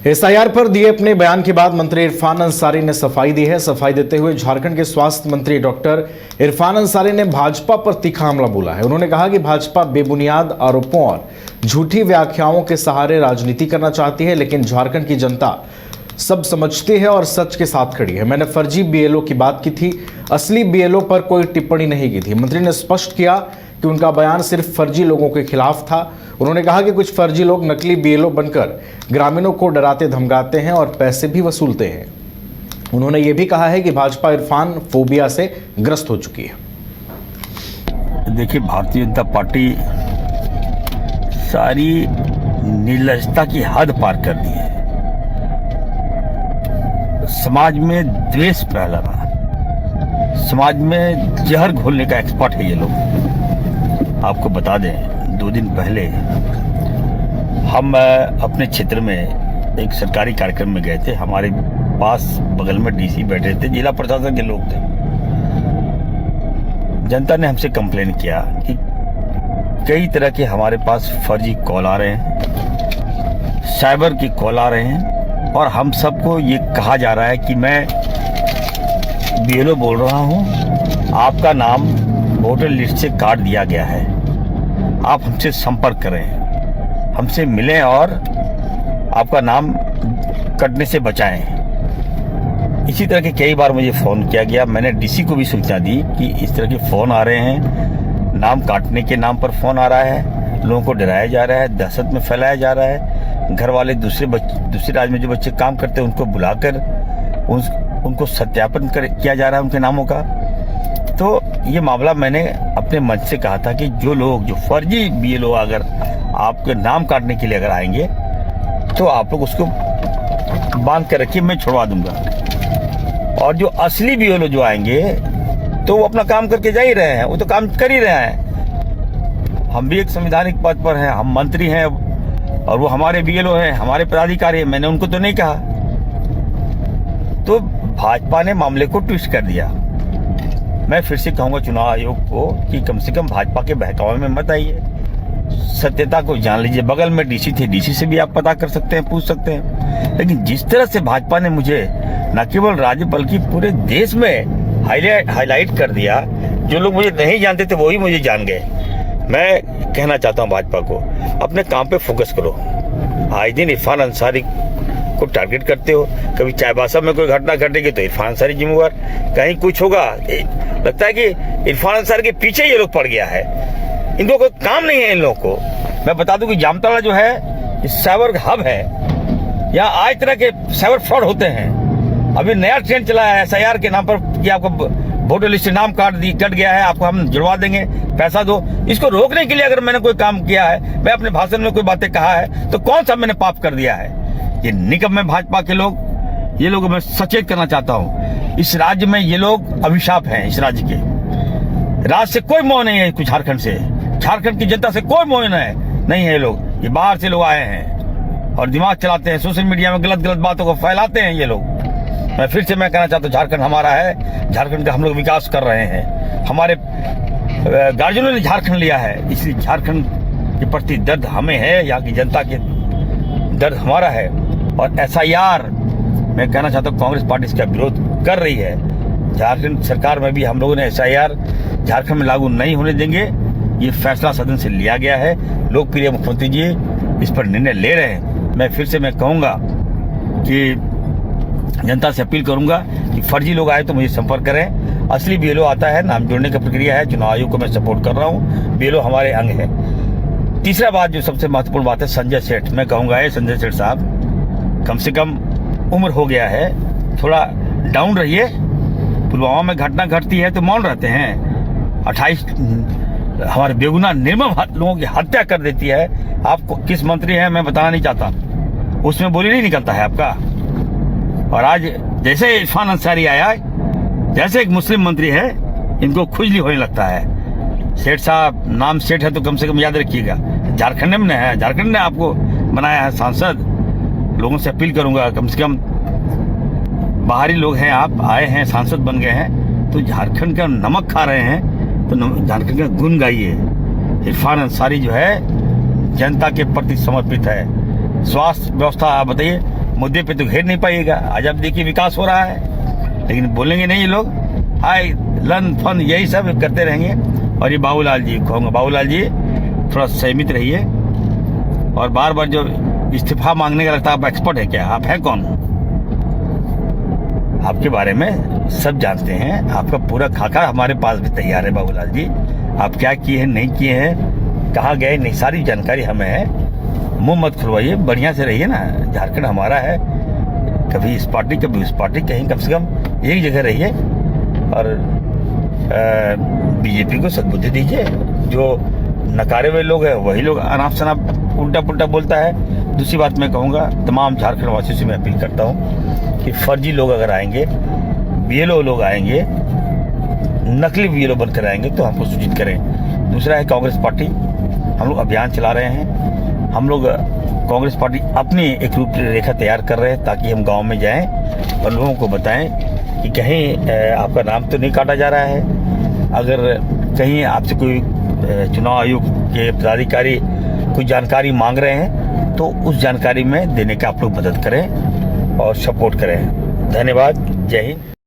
SIR पर दिए अपने बयान के बाद मंत्री इरफान अंसारी ने सफाई दी है। सफाई देते हुए झारखंड के स्वास्थ्य मंत्री डॉक्टर इरफान अंसारी ने भाजपा पर तीखा हमला बोला है। उन्होंने कहा कि भाजपा बेबुनियाद आरोपों और झूठी व्याख्याओं के सहारे राजनीति करना चाहती है, लेकिन झारखंड की जनता सब समझती है और सच के साथ खड़ी है। मैंने फर्जी बीएलओ की बात की थी, असली बीएलओ पर कोई टिप्पणी नहीं की थी। मंत्री ने स्पष्ट किया कि उनका बयान सिर्फ फर्जी लोगों के खिलाफ था। उन्होंने कहा कि कुछ फर्जी लोग नकली बीएलओ बनकर ग्रामीणों को डराते धमकाते हैं और पैसे भी वसूलते हैं। उन्होंने ये भी कहा है कि भाजपा इरफान फोबिया से ग्रस्त हो चुकी है। देखिए, भारतीय जनता पार्टी सारी निर्लजता की हद पार कर दी है। समाज में द्वेष फैलाना, समाज में जहर घोलने का एक्सपर्ट है ये लोग। आपको बता दें, 2 दिन पहले हम अपने क्षेत्र में एक सरकारी कार्यक्रम में गए थे। हमारे पास बगल में डीसी बैठे थे, जिला प्रशासन के लोग थे। जनता ने हमसे कंप्लेन किया कि कई तरह के हमारे पास फर्जी कॉल आ रहे हैं, साइबर की कॉल आ रहे हैं, और हम सबको ये कहा जा रहा है कि मैं बीएलओ बोल रहा हूँ, आपका नाम वोटर लिस्ट से काट दिया गया है, आप हमसे संपर्क करें, हमसे मिलें और आपका नाम कटने से बचाएं। इसी तरह के कई बार मुझे फ़ोन किया गया। मैंने डीसी को भी सूचना दी कि इस तरह के फ़ोन आ रहे हैं, नाम काटने के नाम पर फ़ोन आ रहा है, लोगों को डराया जा रहा है, दहशत में फैलाया जा रहा है। घर वाले दूसरे राज्य में जो बच्चे काम करते हैं उनको बुलाकर उनको सत्यापन किया जा रहा है उनके नामों का। तो ये मामला मैंने अपने मंच से कहा था कि जो फर्जी बीएलओ अगर आपके नाम काटने के लिए अगर आएंगे तो आप लोग उसको बांध कर रखिए, मैं छुड़वा दूंगा। और जो असली बीएलओ जो आएंगे तो वो अपना काम करके जा ही रहे हैं, वो तो काम कर ही रहे हैं। हम भी एक संवैधानिक पद पर हैं, हम मंत्री हैं और वो हमारे बीएलओ हैं, हमारे पदाधिकारी हैं। मैंने उनको तो नहीं कहा। तो भाजपा ने मामले को ट्विस्ट कर दिया। मैं फिर से कहूंगा चुनाव आयोग को कि कम से कम भाजपा के बहकावे में मत आइए, सत्यता को जान लीजिए। बगल में डीसी थे, डीसी से भी आप पता कर सकते हैं, पूछ सकते हैं। लेकिन जिस तरह से भाजपा ने मुझे न केवल राज्य बल्कि पूरे देश में हाईलाइट कर दिया, जो लोग मुझे नहीं जानते थे वही मुझे जान गए। मैं कहना चाहता हूं भाजपा को, अपने काम पे फोकस करो। आए दिन इरफान अंसारी को टारगेट करते हो। कभी चाईबासा में कोई घटना घटेगी तो इरफान अंसारी जिम्मेवार, कहीं कुछ होगा लगता है कि इरफान अंसारी के पीछे ये लोग पड़ गया है। इनको कोई काम नहीं है इन लोगों को। मैं बता दूं कि जामताड़ा जो है साइबर हब है, यहाँ आज तरह के साइबर फ्रॉड होते हैं। अभी नया ट्रेंड चला है एसआईआर के नाम पर कि आपको वोटर लिस्ट से नाम कट गया है, आपको हम जुड़वा देंगे, पैसा दो। इसको रोकने के लिए अगर मैंने कोई काम किया है, मैं अपने भाषण में कोई बातें कहा है, तो कौन सा मैंने पाप कर दिया है? ये निकम्मे भाजपा के लोग, ये लोग मैं सचेत करना चाहता हूँ। इस राज्य में ये लोग अभिशाप हैं। इस राज्य के राज्य से कोई मोह नहीं है, कुछ झारखंड से, झारखंड की जनता से कोई मोह नहीं है। ये लोग, ये बाहर से लोग आए हैं और दिमाग चलाते हैं, सोशल मीडिया में गलत बातों को फैलाते हैं ये लोग। मैं फिर से कहना चाहता हूँ, झारखंड हमारा है, झारखंड का हम लोग विकास कर रहे हैं। हमारे गार्जियनों ने झारखंड लिया है, इसलिए झारखंड के प्रति दर्द हमें है, यहाँ की जनता के दर्द हमारा है। और एसआईआर मैं कहना चाहता हूँ, कांग्रेस पार्टी इसका विरोध कर रही है। झारखंड सरकार में भी हम लोगों ने एसआईआर झारखंड में लागू नहीं होने देंगे, ये फैसला सदन से लिया गया है। लोकप्रिय मुख्यमंत्री जी इस पर निर्णय ले रहे हैं। मैं फिर से कहूँगा कि जनता से अपील करूंगा कि फर्जी लोग आए तो मुझे संपर्क करें। असली बीएलओ आता है, नाम जोड़ने की प्रक्रिया है। चुनाव आयोग को मैं सपोर्ट कर रहा हूं, बीएलओ हमारे अंग है। तीसरा बात, जो सबसे महत्वपूर्ण बात है, संजय सेठ। मैं कहूंगा संजय सेठ साहब, कम से कम उम्र हो गया है, थोड़ा डाउन रहिए। पुलवामा में घटना घटती है तो मौन रहते हैं। 28 हमारे बेगुनाह निर्मम लोगों की हत्या कर देती है। आपको किस मंत्री हैं मैं बताना नहीं चाहता, उसमें बोली नहीं निकलता है आपका। और आज जैसे इरफान अंसारी आया, जैसे एक मुस्लिम मंत्री है, इनको खुजली होने लगता है। सेठ साहब, नाम सेठ है तो कम से कम याद रखिएगा, झारखंड में है, झारखंड ने आपको बनाया है सांसद। लोगों से अपील करूंगा, कम से कम बाहरी लोग हैं, आप आए हैं, सांसद बन गए हैं, तो झारखंड का नमक खा रहे हैं तो झारखंड का गुण गाइए। इरफान अंसारी जो है जनता के प्रति समर्पित है। स्वास्थ्य व्यवस्था आप बताइए, मुद्दे पे तो घेर नहीं पाइएगा। आज आप देखिए विकास हो रहा है, लेकिन बोलेंगे नहीं ये लोग। हाय लन फन यही सब करते रहेंगे। और ये बाबूलाल जी कहूँगा, बाबूलाल जी थोड़ा सहमित रहिए। और बार बार जो इस्तीफा मांगने का लगता है आप एक्सपर्ट है क्या? आप हैं कौन? आपके बारे में सब जानते हैं, आपका पूरा खाका हमारे पास भी तैयार है बाबूलाल जी। आप क्या किए हैं, नहीं किए हैं, कहाँ गए, नहीं, सारी जानकारी हमें है। मुंह मत खुलवाइए, बढ़िया से रहिए ना। झारखंड हमारा है, कभी इस पार्टी कभी उस पार्टी, कहीं कम से कम एक जगह रहिए। और बीजेपी को सद्बुद्धि दीजिए। जो नकारे हुए लोग हैं वही लोग अनाप शनाप उल्टा पुल्टा बोलता है। दूसरी बात मैं कहूँगा, तमाम झारखंड वासियों से मैं अपील करता हूँ कि फर्जी लोग अगर आएंगे, बीएलओ लोग आएंगे, नकली बीएलओ बनकर आएंगे तो हमको सूचित करें। दूसरा है कांग्रेस पार्टी, हम लोग अभियान चला रहे हैं। हम लोग कांग्रेस पार्टी अपनी एक रूपरेखा तैयार कर रहे हैं ताकि हम गांव में जाएं और लोगों को बताएं कि कहीं आपका नाम तो नहीं काटा जा रहा है। अगर कहीं आपसे कोई चुनाव आयोग के पदाधिकारी कोई जानकारी मांग रहे हैं तो उस जानकारी में देने का आप लोग मदद करें और सपोर्ट करें। धन्यवाद। जय हिंद।